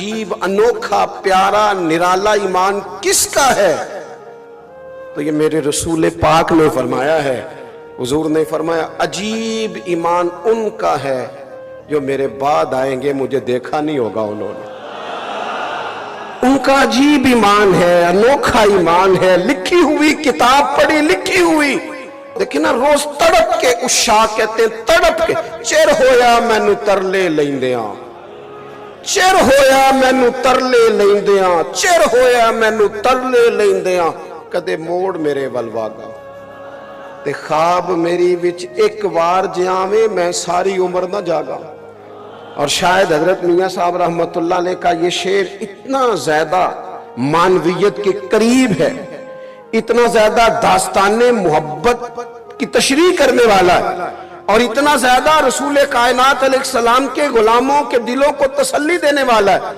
عجیب انوکھا پیارا نرالا ایمان کس کا ہے؟ تو یہ میرے رسول پاک نے فرمایا ہے، حضور نے فرمایا عجیب ایمان ان کا ہے جو میرے بعد آئیں گے، مجھے دیکھا نہیں ہوگا انہوں نے۔ ان کا عجیب ایمان ہے، انوکھا ایمان ہے، لکھی ہوئی کتاب پڑھی لکھی ہوئی۔ دیکھیں نا روز تڑپ کے عشاق کہتے ہیں تڑپ کے، چر ہویا مینو ترلے لیندیاں، چر ہویا مینو ترلے لیندیاں، چر ہویا مینو ترلے لیندیاں، کدے موڑ میرے ولواگا تے خواب میری وچ ایک وار جیاویں میں ساری عمر نہ جاگا۔ اور شاید حضرت میاں صاحب رحمت اللہ علیہ کا یہ شعر اتنا زیادہ معنویت کے قریب ہے، اتنا زیادہ داستان محبت کی تشریح کرنے والا ہے، اور اتنا زیادہ رسول کائنات علیہ السلام کے غلاموں کے دلوں کو تسلی دینے والا ہے